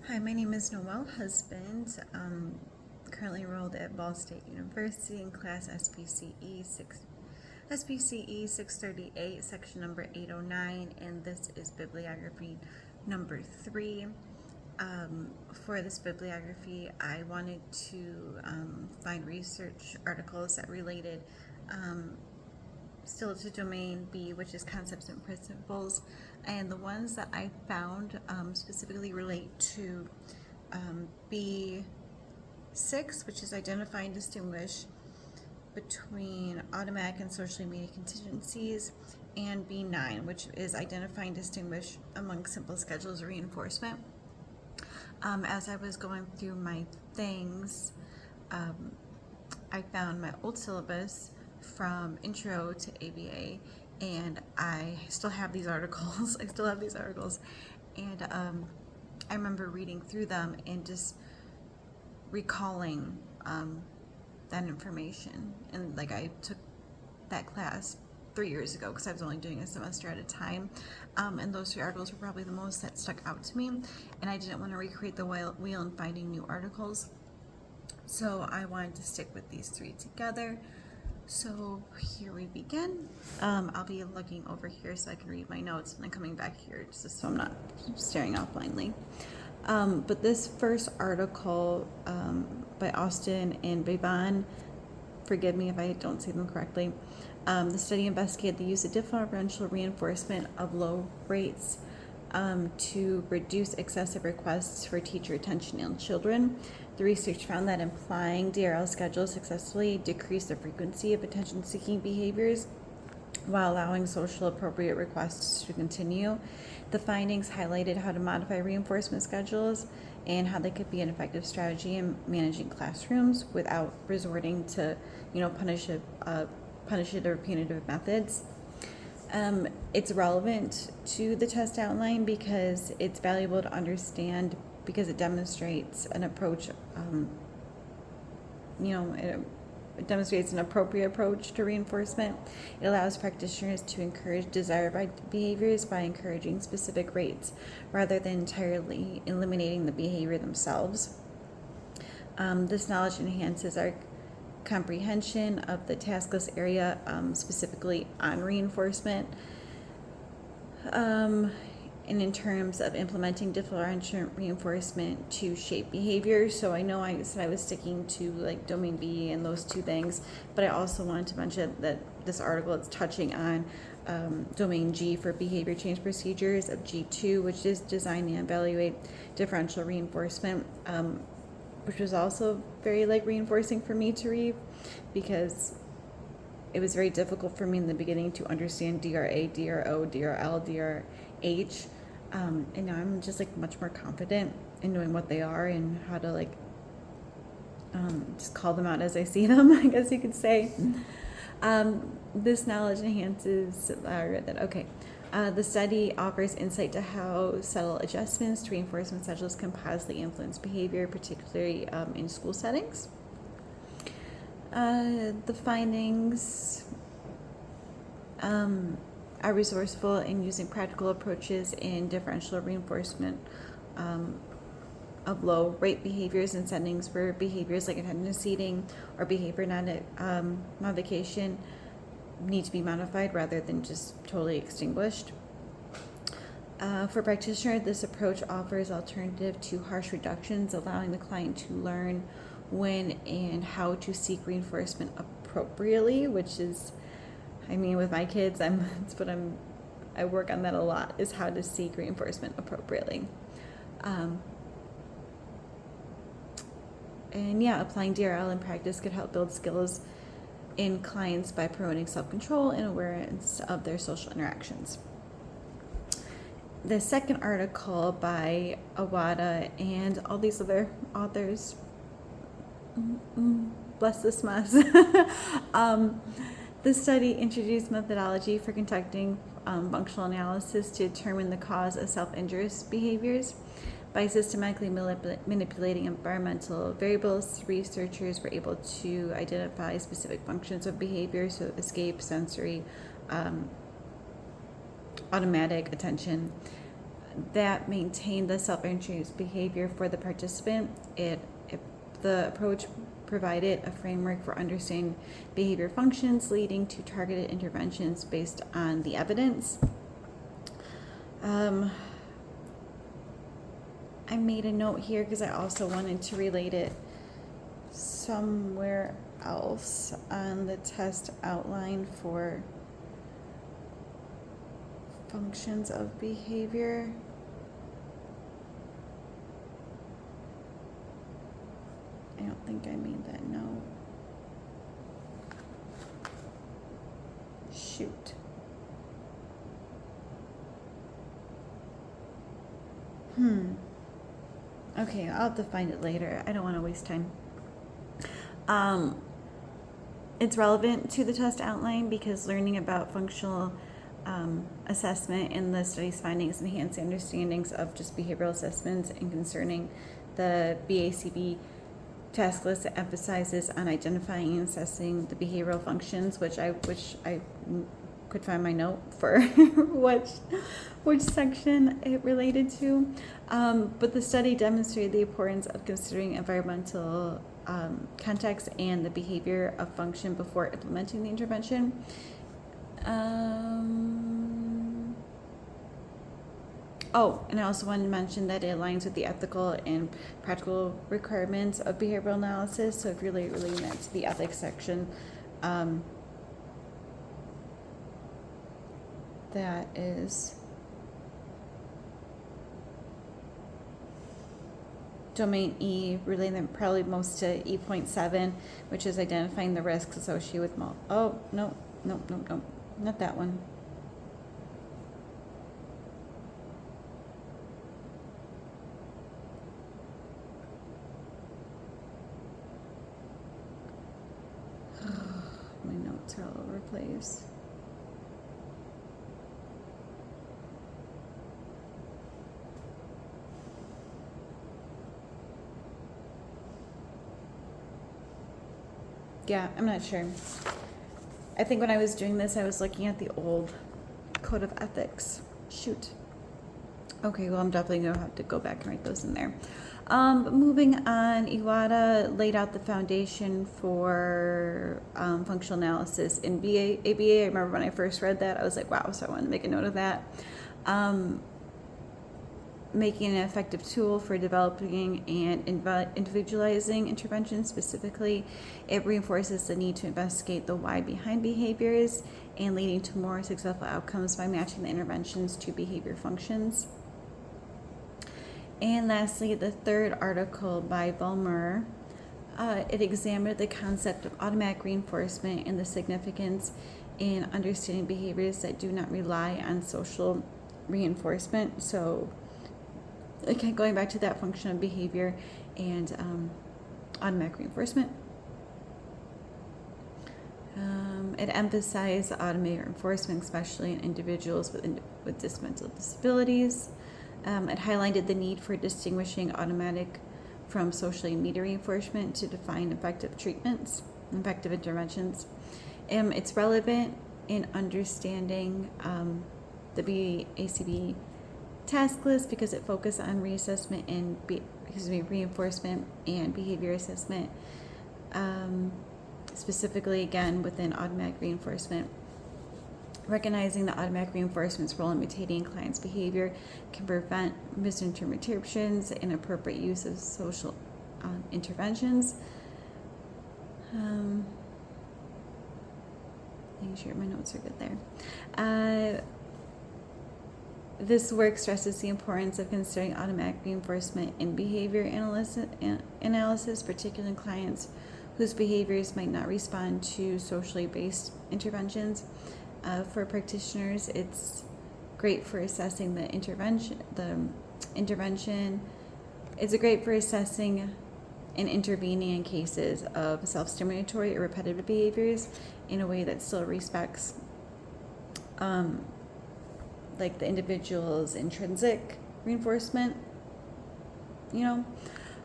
Hi, my name is Noelle Husband. Currently enrolled at Ball State University in class SPCE 638, section number 809, and this is bibliography number 3. For this bibliography, I wanted to find research articles that related still to domain B, which is concepts and principles, and the ones that I found specifically relate to B6, which is identify and distinguish between automatic and socially immediate contingencies, and B9, which is identify and distinguish among simple schedules of reinforcement. As I was going through my things, I found my old syllabus from Intro to ABA, and I still have these articles. And I remember reading through them and just recalling that information. And like, I took that class 3 years ago because I was only doing a semester at a time, and those 3 articles were probably the most that stuck out to me, and I didn't want to recreate the wheel in finding new articles, so I wanted to stick with these 3 together. So here we begin. I'll be looking over here so I can read my notes, and then coming back here just so I'm not staring off blindly. But this first article by Austin and Bevan, forgive me if I don't say them correctly. The study investigated the use of differential reinforcement of low rates to reduce excessive requests for teacher attention in children. The research found that applying DRL schedules successfully decreased the frequency of attention-seeking behaviors while allowing social appropriate requests to continue. The findings highlighted how to modify reinforcement schedules and how they could be an effective strategy in managing classrooms without resorting to, punitive or punitive methods. It's relevant to the test outline because it's valuable to understand, because it demonstrates an approach, it demonstrates an appropriate approach to reinforcement. It allows practitioners to encourage desired behaviors by encouraging specific rates rather than entirely eliminating the behavior themselves. This knowledge enhances our comprehension of the task list area, specifically on reinforcement, and in terms of implementing differential reinforcement to shape behavior. So I know I said I was sticking to like domain B and those 2 things, but I also wanted to mention that this article is touching on domain G for behavior change procedures of G2, which is designed to evaluate differential reinforcement, which was also very reinforcing for me to read, because it was very difficult for me in the beginning to understand DRA, DRO, DRL, DRH, and now I'm just much more confident in knowing what they are and how to just call them out as I see them, I guess you could say. This knowledge enhances the study offers insight to how subtle adjustments to reinforcement schedules can positively influence behavior, particularly in school settings. The findings are resourceful in using practical approaches in differential reinforcement of low rate behaviors in settings where behaviors like attendance seating or behavior modification need to be modified rather than just totally extinguished. For practitioners, this approach offers alternative to harsh reductions, allowing the client to learn when and how to seek reinforcement appropriately, which is, with my kids, I work on that a lot, is how to seek reinforcement appropriately. Applying DRL in practice could help build skills in clients by promoting self-control and awareness of their social interactions. The second article by Awada and all these other authors, bless this mess. This study introduced methodology for conducting functional analysis to determine the cause of self-injurious behaviors. By systematically manipulating environmental variables, researchers were able to identify specific functions of behavior, so escape, sensory, automatic, attention, that maintain the self-introduced behavior for the participant. The approach provided a framework for understanding behavior functions, leading to targeted interventions based on the evidence. I made a note here because I also wanted to relate it somewhere else on the test outline for functions of behavior. I don't think I made that note. Shoot. Okay, I'll have to find it later. I don't want to waste time. It's relevant to the test outline because learning about functional assessment and the study's findings enhance understandings of just behavioral assessments, and concerning the BACB task list that emphasizes on identifying and assessing the behavioral functions, which I could find my note for which section it related to. But the study demonstrated the importance of considering environmental context and the behavior of function before implementing the intervention. And I also wanted to mention that it aligns with the ethical and practical requirements of behavioral analysis. So if you're relating that to the ethics section, that is domain E, relating them probably most to E.7, which is identifying the risks associated with no, not that one. My notes are all over the place. Yeah, I'm not sure. I think when I was doing this, I was looking at the old code of ethics. Shoot. Okay, well, I'm definitely going to have to go back and write those in there. But moving on, Iwata laid out the foundation for functional analysis in ABA. I remember when I first read that, I was like, wow, so I wanted to make a note of that. Making an effective tool for developing and individualizing interventions. Specifically, it reinforces the need to investigate the why behind behaviors and leading to more successful outcomes by matching the interventions to behavior functions. And lastly, the third article by Vollmer, it examined the concept of automatic reinforcement and the significance in understanding behaviors that do not rely on social reinforcement. So okay, going back to that function of behavior and automatic reinforcement. It emphasized automatic reinforcement, especially in individuals with mental disabilities. It highlighted the need for distinguishing automatic from socially mediated reinforcement to define effective treatments, effective interventions. It's relevant in understanding the BACB task list because it focused on reassessment and reinforcement and behavior assessment, specifically again within automatic reinforcement. Recognizing the automatic reinforcement's role in imitating clients' behavior can prevent misinterpretations and appropriate use of social interventions. Making sure my notes are good there. This work stresses the importance of considering automatic reinforcement in behavior analysis, particularly in clients whose behaviors might not respond to socially based interventions. For practitioners, it's great for assessing the intervention. It's great for assessing and intervening in cases of self-stimulatory or repetitive behaviors in a way that still respects like the individual's intrinsic reinforcement.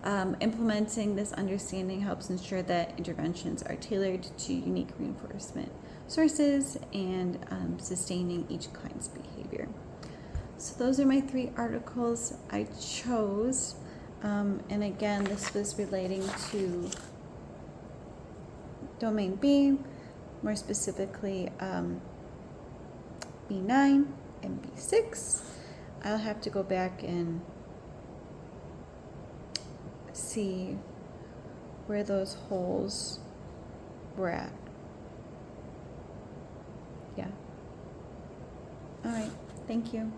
Implementing this understanding helps ensure that interventions are tailored to unique reinforcement sources and sustaining each client's behavior. So those are my 3 articles I chose. And again, this was relating to domain B, more specifically B9 and B6. I'll have to go back and see where those holes were at. Yeah. All right. Thank you.